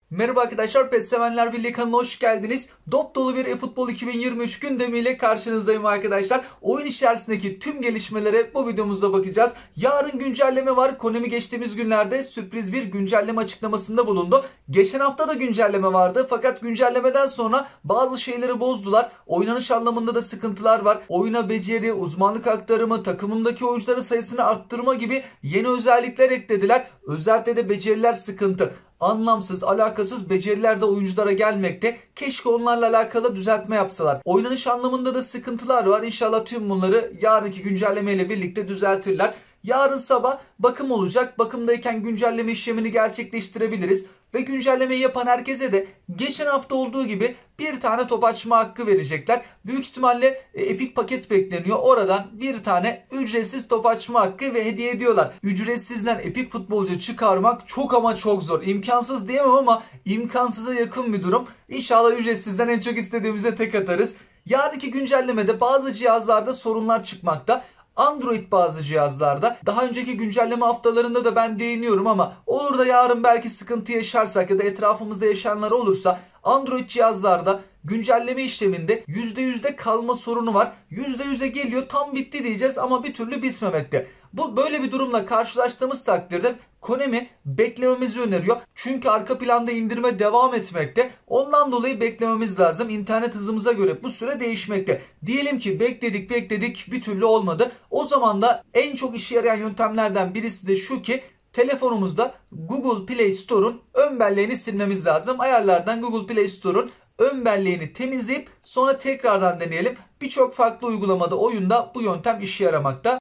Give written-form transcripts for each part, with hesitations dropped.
Merhaba arkadaşlar, PES Sevenler Birliği kanalına hoş geldiniz. Dop dolu bir eFootball 2023 gündemiyle karşınızdayım arkadaşlar. Oyun içerisindeki tüm gelişmelere bu videomuzda bakacağız. Yarın güncelleme var. Konami geçtiğimiz günlerde sürpriz bir güncelleme açıklamasında bulundu. Geçen hafta da güncelleme vardı fakat güncellemeden sonra bazı şeyleri bozdular. Oynanış anlamında da sıkıntılar var. Oyuna beceri, uzmanlık aktarımı, takımındaki oyuncuların sayısını arttırma gibi yeni özellikler eklediler. Özellikle de beceriler sıkıntı. Anlamsız, alakasız beceriler de oyunculara gelmekte. Keşke onlarla alakalı düzeltme yapsalar. Oynanış anlamında da sıkıntılar var. İnşallah tüm bunları yarınki güncellemeyle birlikte düzeltirler. Yarın sabah bakım olacak. Bakımdayken güncelleme işlemini gerçekleştirebiliriz. Ve güncellemeyi yapan herkese de geçen hafta olduğu gibi bir tane top açma hakkı verecekler. Büyük ihtimalle Epic paket bekleniyor. Oradan bir tane ücretsiz top açma hakkı ve hediye ediyorlar. Ücretsizden Epic futbolcu çıkarmak çok ama çok zor. İmkansız diyemem ama imkansıza yakın bir durum. İnşallah ücretsizden en çok istediğimize tek atarız. Yarınki güncellemede bazı cihazlarda sorunlar çıkmakta. Android bazı cihazlarda. Daha önceki güncelleme haftalarında da ben değiniyorum ama olur da yarın belki sıkıntı yaşarsak ya da etrafımızda yaşayanlar olursa Android cihazlarda güncelleme işleminde %100'de kalma sorunu var. %100'e geliyor, tam bitti diyeceğiz ama bir türlü bitmemekte. Böyle bir durumla karşılaştığımız takdirde Konami beklememizi öneriyor. Çünkü arka planda indirme devam etmekte. Ondan dolayı beklememiz lazım. İnternet hızımıza göre bu süre değişmekte. Diyelim ki bekledik bir türlü olmadı. O zaman da en çok işe yarayan yöntemlerden birisi de şu ki telefonumuzda Google Play Store'un ön belleğini silmemiz lazım. Ayarlardan Google Play Store'un ön belleğini temizleyip sonra tekrardan deneyelim. Birçok farklı uygulamada, oyunda bu yöntem işe yaramakta.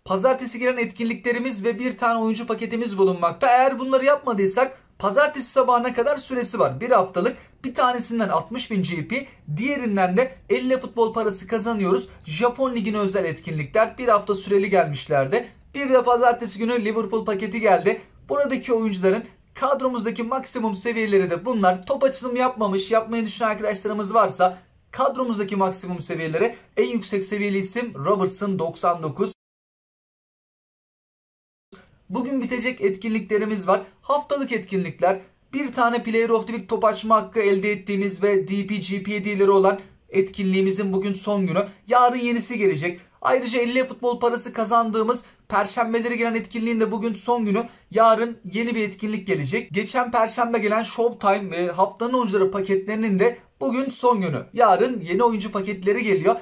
Pazartesi giren etkinliklerimiz ve bir tane oyuncu paketimiz bulunmakta. Eğer bunları yapmadıysak pazartesi sabahına kadar süresi var. Bir haftalık. Bir tanesinden 60.000 GP, diğerinden de 50 futbol parası kazanıyoruz. Japon Ligi'ne özel etkinlikler bir hafta süreli gelmişlerdi. Bir de pazartesi günü Liverpool paketi geldi. Buradaki oyuncuların kadromuzdaki maksimum seviyeleri de bunlar. Top açılımı yapmamış, yapmayı düşünen arkadaşlarımız varsa kadromuzdaki maksimum seviyeleri en yüksek seviyeli isim Robertson 99. Bugün bitecek etkinliklerimiz var. Haftalık etkinlikler. Bir tane Player of the Week top açma hakkı elde ettiğimiz ve DP/GP hediyeleri olan etkinliğimizin bugün son günü. Yarın yenisi gelecek. Ayrıca 50 futbol parası kazandığımız perşembeleri gelen etkinliğin de bugün son günü. Yarın yeni bir etkinlik gelecek. Geçen perşembe gelen Showtime ve haftanın oyuncuları paketlerinin de bugün son günü. Yarın yeni oyuncu paketleri geliyor.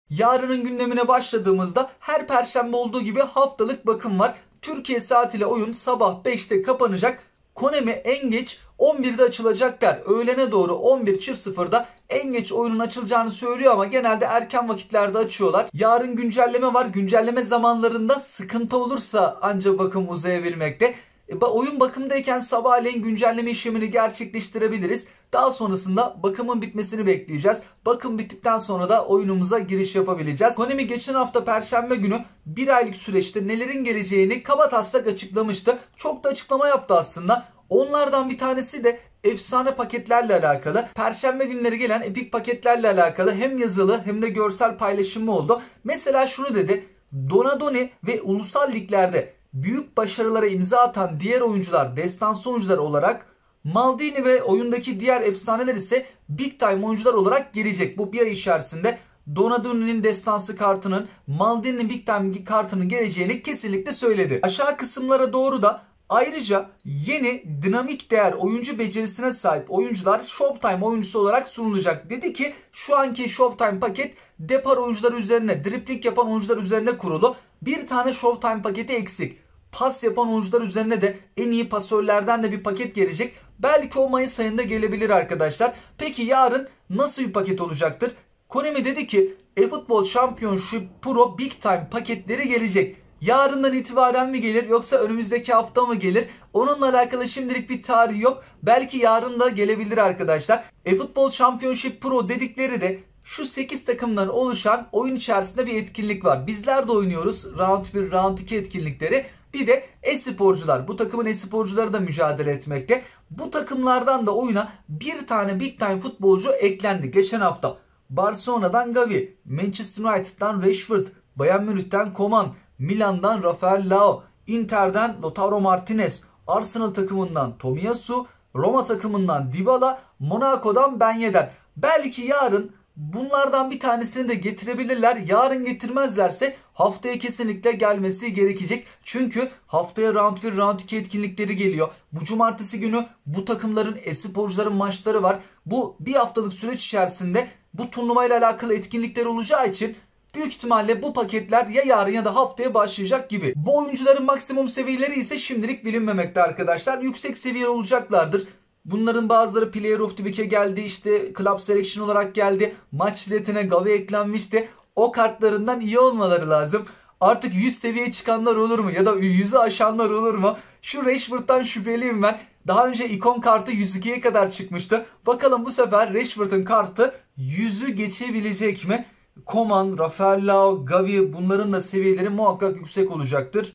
Yarının gündemine başladığımızda her perşembe olduğu gibi haftalık bakım var. Türkiye saatiyle oyun sabah 5'te kapanacak. Konami en geç 11'de açılacak der. Öğlene doğru 11.00'da en geç oyunun açılacağını söylüyor ama genelde erken vakitlerde açıyorlar. Yarın güncelleme var. Güncelleme zamanlarında sıkıntı olursa ancak bakım uzayabilmekte. Oyun bakımdayken sabahleyin güncelleme işlemini gerçekleştirebiliriz. Daha sonrasında bakımın bitmesini bekleyeceğiz. Bakım bittikten sonra da oyunumuza giriş yapabileceğiz. Konami geçen hafta perşembe günü bir aylık süreçte nelerin geleceğini kabataslak açıklamıştı. Çok da açıklama yaptı aslında. Onlardan bir tanesi de efsane paketlerle alakalı. Perşembe günleri gelen epik paketlerle alakalı hem yazılı hem de görsel paylaşımı oldu. Mesela şunu dedi. Donadoni ve ulusal liglerde büyük başarılara imza atan diğer oyuncular destansı oyuncular olarak, Maldini ve oyundaki diğer efsaneler ise big time oyuncular olarak gelecek. Bu bir ay içerisinde Donadoni'nin destansı kartının, Maldini'nin big time kartının geleceğini kesinlikle söyledi. Aşağı kısımlara doğru da ayrıca yeni dinamik değer oyuncu becerisine sahip oyuncular Showtime oyuncusu olarak sunulacak. Dedi ki şu anki Showtime paket depar oyuncular üzerine, dribling yapan oyuncular üzerine kurulu. Bir tane Showtime paketi eksik. Pas yapan oyuncular üzerine de en iyi pasörlerden de bir paket gelecek. Belki o Mayıs ayında gelebilir arkadaşlar. Peki yarın nasıl bir paket olacaktır? Konami dedi ki eFootball Championship Pro Big Time paketleri gelecek. Yarından itibaren mi gelir yoksa önümüzdeki hafta mı gelir? Onunla alakalı şimdilik bir tarih yok. Belki yarın da gelebilir arkadaşlar. eFootball Championship Pro dedikleri de şu 8 takımdan oluşan oyun içerisinde bir etkinlik var. Bizler de oynuyoruz. Round 1, Round 2 etkinlikleri. Bir de e-sporcular. Bu takımın e-sporcuları da mücadele etmekte. Bu takımlardan da oyuna bir tane big time futbolcu eklendi geçen hafta. Barcelona'dan Gavi, Manchester United'dan Rashford, Bayern Münih'ten Coman, Milan'dan Rafael Leao, Inter'den Lautaro Martinez, Arsenal takımından Tomiyasu, Roma takımından Dybala, Monaco'dan Ben Yedder. Belki yarın bunlardan bir tanesini de getirebilirler. Yarın getirmezlerse haftaya kesinlikle gelmesi gerekecek. Çünkü haftaya round 1, round 2 etkinlikleri geliyor. Bu cumartesi günü bu takımların, e-sporcuların maçları var. Bu bir haftalık süreç içerisinde bu turnuvayla alakalı etkinlikler olacağı için büyük ihtimalle bu paketler ya yarın ya da haftaya başlayacak gibi. Bu oyuncuların maksimum seviyeleri ise şimdilik bilinmemekte arkadaşlar. Yüksek seviye olacaklardır. Bunların bazıları Player of the Week'e geldi, işte Club Selection olarak geldi. Maç biletine Gavi eklenmişti. O kartlarından iyi olmaları lazım. Artık 100 seviyeye çıkanlar olur mu? Ya da 100'ü aşanlar olur mu? Şu Rashford'dan şüpheliyim ben. Daha önce ikon kartı 102'ye kadar çıkmıştı. Bakalım bu sefer Rashford'un kartı 100'ü geçebilecek mi? Coman, Rafael Leao, Gavi, bunların da seviyeleri muhakkak yüksek olacaktır.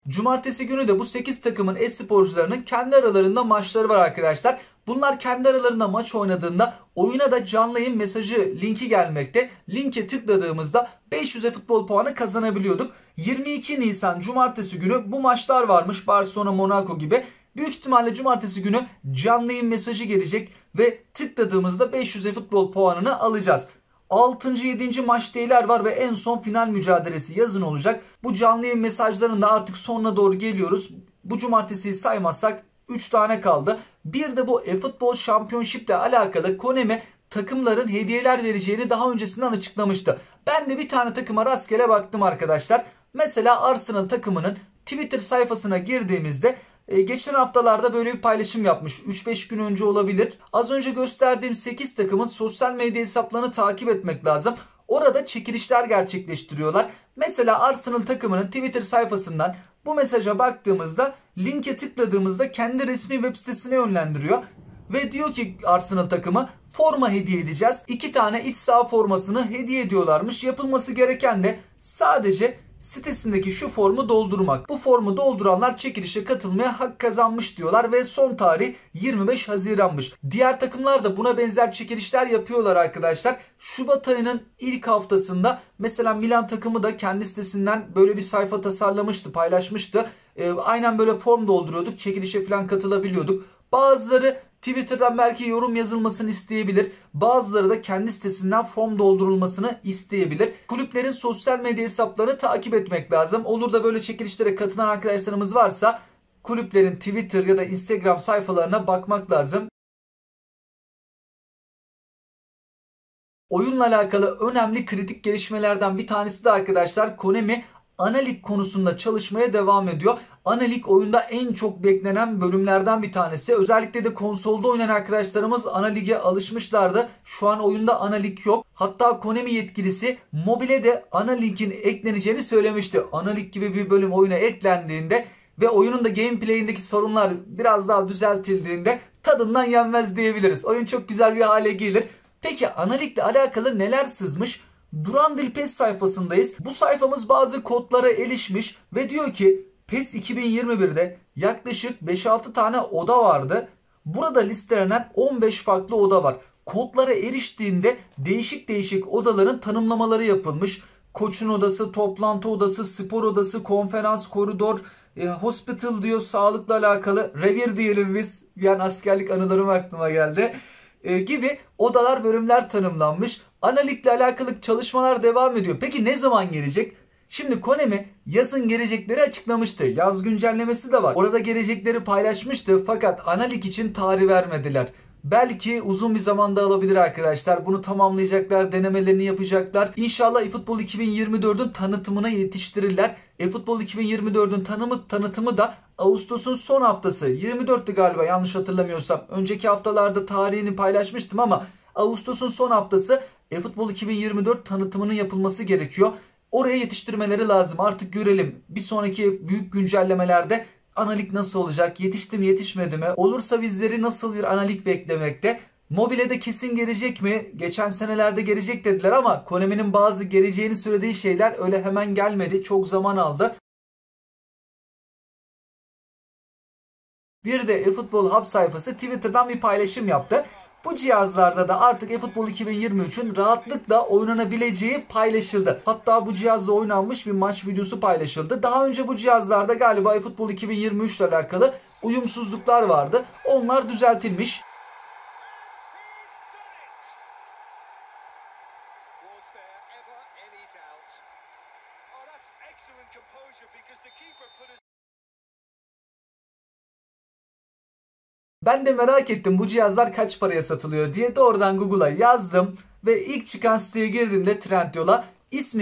Cumartesi günü de bu 8 takımın e-sporcularının kendi aralarında maçları var arkadaşlar. Bunlar kendi aralarında maç oynadığında oyuna da canlı yayın mesajı linki gelmekte. Linke tıkladığımızda 500 futbol puanı kazanabiliyorduk. 22 Nisan Cumartesi günü bu maçlar varmış, Barcelona, Monaco gibi. Büyük ihtimalle cumartesi günü canlı yayın mesajı gelecek ve tıkladığımızda 500 futbol puanını alacağız. 6. 7. maçtaylar var ve en son final mücadelesi yazın olacak. Bu canlı yayın mesajlarının da artık sonuna doğru geliyoruz. Bu cumartesiyi saymazsak 3 tane kaldı. Bir de bu eFootball Championship ile alakalı Konami takımların hediyeler vereceğini daha öncesinden açıklamıştı. Ben de bir tane takıma rastgele baktım arkadaşlar. Mesela Arsenal takımının Twitter sayfasına girdiğimizde geçen haftalarda böyle bir paylaşım yapmış. 3-5 gün önce olabilir. Az önce gösterdiğim 8 takımın sosyal medya hesaplarını takip etmek lazım. Orada çekilişler gerçekleştiriyorlar. Mesela Arsenal takımının Twitter sayfasından bu mesaja baktığımızda linke tıkladığımızda kendi resmi web sitesine yönlendiriyor. Ve diyor ki Arsenal takımı forma hediye edeceğiz. 2 tane iç saha formasını hediye ediyorlarmış. Yapılması gereken de sadece sitesindeki şu formu doldurmak. Bu formu dolduranlar çekilişe katılmaya hak kazanmış diyorlar ve son tarih 25 Haziran'mış. Diğer takımlar da buna benzer çekilişler yapıyorlar arkadaşlar. Şubat ayının ilk haftasında mesela Milan takımı da kendi sitesinden böyle bir sayfa tasarlamıştı, paylaşmıştı. Aynen böyle form dolduruyorduk, çekilişe falan katılabiliyorduk. Bazıları Twitter'dan belki yorum yazılmasını isteyebilir. Bazıları da kendi sitesinden form doldurulmasını isteyebilir. Kulüplerin sosyal medya hesaplarını takip etmek lazım. Olur da böyle çekilişlere katılan arkadaşlarımız varsa kulüplerin Twitter ya da Instagram sayfalarına bakmak lazım. Oyunla alakalı önemli kritik gelişmelerden bir tanesi de arkadaşlar Konami Analik konusunda çalışmaya devam ediyor. Analik oyunda en çok beklenen bölümlerden bir tanesi. Özellikle de konsolda oynayan arkadaşlarımız Analik'e alışmışlardı. Şu an oyunda Analik yok. Hatta Konami yetkilisi mobile de Analik'in ekleneceğini söylemişti. Analik gibi bir bölüm oyuna eklendiğinde ve oyunun da gameplay'indeki sorunlar biraz daha düzeltildiğinde tadından yenmez diyebiliriz. Oyun çok güzel bir hale gelir. Peki Analik'le alakalı neler sızmış? Durandil PES sayfasındayız. Bu sayfamız bazı kodlara erişmiş ve diyor ki PES 2021'de yaklaşık 5-6 tane oda vardı. Burada listelenen 15 farklı oda var. Kodlara eriştiğinde değişik değişik odaların tanımlamaları yapılmış. Koçun odası, toplantı odası, spor odası, konferans, koridor, hospital diyor, sağlıkla alakalı, revir diyelim biz. Yani askerlik anılarım aklıma geldi. Gibi odalar, bölümler tanımlanmış. Analikle alakalı çalışmalar devam ediyor. Peki ne zaman gelecek? Şimdi Konami yazın gelecekleri açıklamıştı. Yaz güncellemesi de var. Orada gelecekleri paylaşmıştı fakat Analik için tarih vermediler. Belki uzun bir zamanda alabilir arkadaşlar. Bunu tamamlayacaklar, denemelerini yapacaklar. İnşallah eFootball 2024'ün tanıtımına yetiştirirler. eFootball 2024'ün tanıtımı da Ağustos'un son haftası. 24'tü galiba yanlış hatırlamıyorsam. Önceki haftalarda tarihini paylaşmıştım ama Ağustos'un son haftası eFootball 2024 tanıtımının yapılması gerekiyor. Oraya yetiştirmeleri lazım. Artık görelim. Bir sonraki büyük güncellemelerde Analik nasıl olacak? Yetişti mi, yetişmedi mi? Olursa bizleri nasıl bir Analik beklemekte? Mobile de kesin gelecek mi? Geçen senelerde gelecek dediler ama Konami'nin bazı geleceğini söylediği şeyler öyle hemen gelmedi. Çok zaman aldı. Bir de eFootball Hub sayfası Twitter'dan bir paylaşım yaptı. Bu cihazlarda da artık eFootball 2023'ün rahatlıkla oynanabileceği paylaşıldı. Hatta bu cihazla oynanmış bir maç videosu paylaşıldı. Daha önce bu cihazlarda galiba eFootball 2023 ile alakalı uyumsuzluklar vardı. Onlar düzeltilmiş. Ben de merak ettim bu cihazlar kaç paraya satılıyor diye doğrudan Google'a yazdım ve ilk çıkan siteye girdiğimde Trendyol'a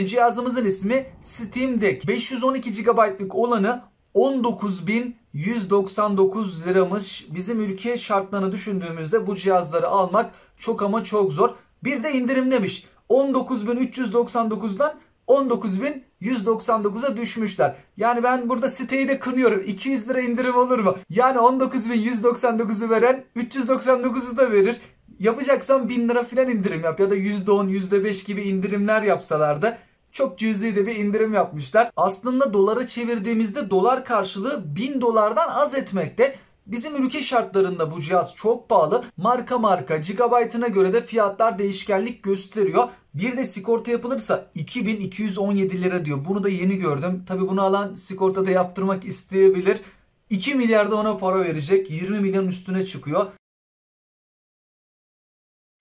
cihazımızın ismi Steam Deck. 512 GB'lık olanı 19.199 liramış. Bizim ülke şartlarını düşündüğümüzde bu cihazları almak çok ama çok zor. Bir de indirimlemiş. 19.399'dan 19.199'a düşmüşler. Yani ben burada siteyi de kınıyorum. 200 lira indirim olur mu? Yani 19.199'u veren 399'u da verir. Yapacaksan 1000 lira falan indirim yap ya da %10, %5 gibi indirimler yapsalardı. Çok cüzi de bir indirim yapmışlar. Aslında dolara çevirdiğimizde dolar karşılığı 1000 dolardan az etmekte. Bizim ülke şartlarında bu cihaz çok pahalı. Marka gigabaytına göre de fiyatlar değişkenlik gösteriyor. Bir de sigorta yapılırsa 2217 lira diyor. Bunu da yeni gördüm. Tabi bunu alan sigortada yaptırmak isteyebilir. 2 milyar da ona para verecek. 20 milyon üstüne çıkıyor.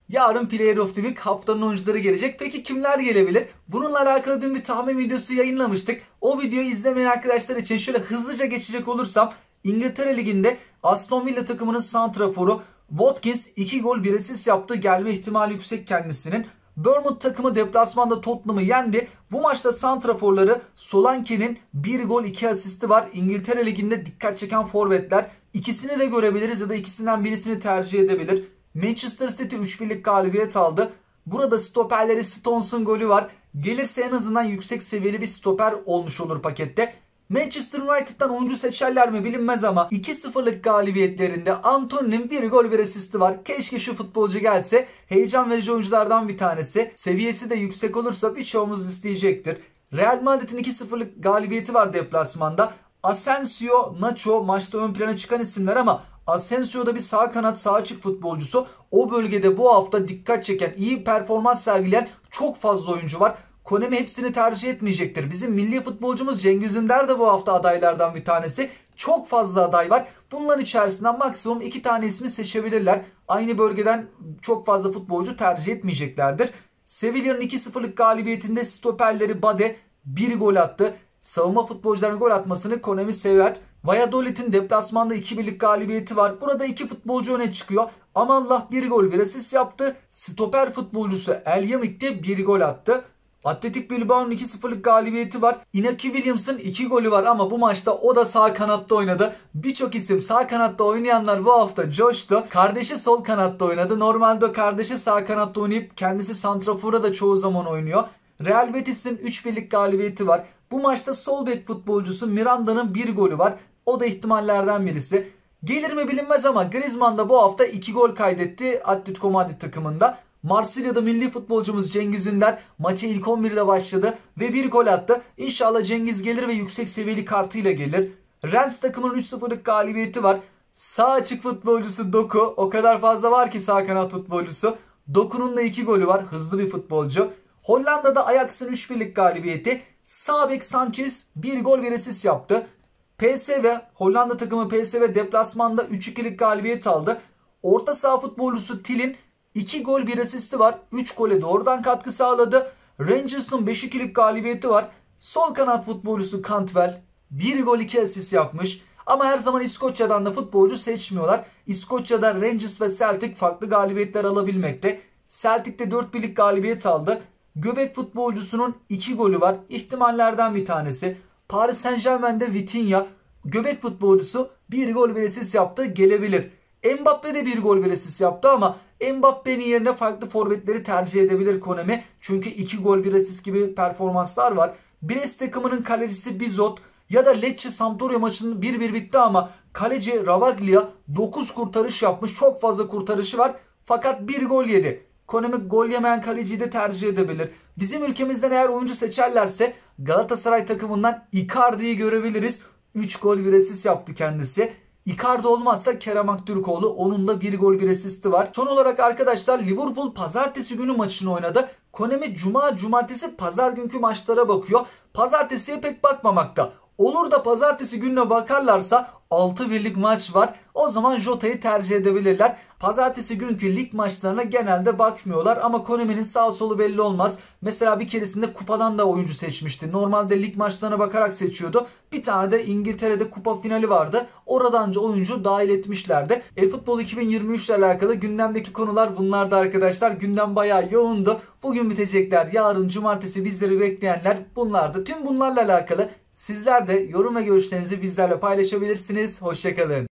Yarın Player of the Week haftanın oyuncuları gelecek. Peki kimler gelebilir? Bununla alakalı dün bir tahmin videosu yayınlamıştık. O videoyu izlemeyen arkadaşlar için şöyle hızlıca geçecek olursam İngiltere Ligi'nde Aston Villa takımının santraforu Watkins 2 gol 1 asist yaptı. Gelme ihtimali yüksek kendisinin. Bournemouth takımı deplasmanda Tottenham'ı yendi. Bu maçta santraforları Solanke'nin 1 gol 2 asisti var. İngiltere Ligi'nde dikkat çeken forvetler. İkisini de görebiliriz ya da ikisinden birisini tercih edebilir. Manchester City 3-1'lik galibiyet aldı. Burada stoperleri Stones'un golü var. Gelirse en azından yüksek seviyeli bir stoper olmuş olur pakette. Manchester United'dan oyuncu seçerler mi bilinmez ama 2-0'lık galibiyetlerinde Antony'nin 1 gol 1 asisti var. Keşke şu futbolcu gelse. Heyecan verici oyunculardan bir tanesi. Seviyesi de yüksek olursa birçoğumuz isteyecektir. Real Madrid'in 2-0'lık galibiyeti var deplasmanda. Asensio, Nacho maçta ön plana çıkan isimler ama Asensio da bir sağ kanat sağ açık futbolcusu. O bölgede bu hafta dikkat çeken, iyi performans sergileyen çok fazla oyuncu var. Konemi hepsini tercih etmeyecektir. Bizim milli futbolcumuz Cengiz Ünder de bu hafta adaylardan bir tanesi. Çok fazla aday var. Bunların içerisinden maksimum 2 tane ismi seçebilirler. Aynı bölgeden çok fazla futbolcu tercih etmeyeceklerdir. Sevilla'nın 2-0'lık galibiyetinde stoperleri Bade 1 gol attı. Savunma futbolcularının gol atmasını Konemi sever. Valladolid'in deplasmanda 2-1'lik galibiyeti var. Burada 2 futbolcu öne çıkıyor. Amallah 1 gol 1 asist yaptı. Stoper futbolcusu El Yamik de 1 gol attı. Athletic Bilbao'nun 2-0'lık galibiyeti var. Inaki Williams'ın 2 golü var ama bu maçta o da sağ kanatta oynadı. Birçok isim sağ kanatta oynayanlar bu hafta coştu. Kardeşi sol kanatta oynadı. Normalde kardeşi sağ kanatta oynayıp kendisi santrafora da çoğu zaman oynuyor. Real Betis'in 3-1'lik galibiyeti var. Bu maçta sol bek futbolcusu Miranda'nın 1 golü var. O da ihtimallerden birisi. Gelir mi bilinmez ama Griezmann da bu hafta 2 gol kaydetti Atletico Madrid takımında. Marsilya'da milli futbolcumuz Cengiz Ünder maça ilk 11'de başladı ve 1 gol attı. İnşallah Cengiz gelir ve yüksek seviyeli kartıyla gelir. Rennes takımının 3-0'lık galibiyeti var. Sağ açık futbolcusu Doku. O kadar fazla var ki sağ kanat futbolcusu. Doku'nun da 2 golü var. Hızlı bir futbolcu. Hollanda'da Ajax'ın 3-1'lik galibiyeti. Sağ bek Sanchez 1 gol 1 asist yaptı. PSV, Hollanda takımı PSV deplasmanda 3-2'lik galibiyet aldı. Orta saha futbolcusu Til'in 2 gol 1 asisti var. 3 gole doğrudan katkı sağladı. Rangers'ın 5-2'lik galibiyeti var. Sol kanat futbolcusu Cantwell 1 gol 2 asist yapmış. Ama her zaman İskoçya'dan da futbolcu seçmiyorlar. İskoçya'da Rangers ve Celtic farklı galibiyetler alabilmekte. Celtic'te 4-1'lik galibiyet aldı. Göbek futbolcusunun 2 golü var. İhtimallerden bir tanesi. Paris Saint-Germain'de Vitinha göbek futbolcusu 1 gol 1 asist yaptı, gelebilir. Mbappe de 1 gol 1 asist yaptı ama Mbappe'nin yerine farklı forvetleri tercih edebilir Konemi. Çünkü 2 gol 1 asist gibi performanslar var. Brest takımının kalecisi Bizot ya da Lecce Sampdoria maçının 1-1 bitti ama kaleci Ravaglia 9 kurtarış yapmış. Çok fazla kurtarışı var fakat 1 gol yedi. Konemi gol yemeyen kaleciyi de tercih edebilir. Bizim ülkemizden eğer oyuncu seçerlerse Galatasaray takımından Icardi'yi görebiliriz. 3 gol 1 asist yaptı kendisi. Icardi olmazsa Kerem Aktürkoğlu, onun da 1 gol 1 asisti var. Son olarak arkadaşlar Liverpool pazartesi günü maçını oynadı. Konemi cuma, cumartesi, pazar günkü maçlara bakıyor. Pazartesiye pek bakmamakta. Olur da pazartesi gününe bakarlarsa 6-1'lik maç var. O zaman Jota'yı tercih edebilirler. Pazartesi günkü lig maçlarına genelde bakmıyorlar ama Konami'nin sağ solu belli olmaz. Mesela bir keresinde kupadan da oyuncu seçmişti. Normalde lig maçlarına bakarak seçiyordu. Bir tane de İngiltere'de kupa finali vardı. Oradanca oyuncu dahil etmişlerdi. eFootball 2023 ile alakalı gündemdeki konular bunlardı arkadaşlar. Gündem bayağı yoğundu. Bugün bitecekler. Yarın cumartesi bizleri bekleyenler bunlardı. Tüm bunlarla alakalı sizler de yorum ve görüşlerinizi bizlerle paylaşabilirsiniz. Hoşçakalın.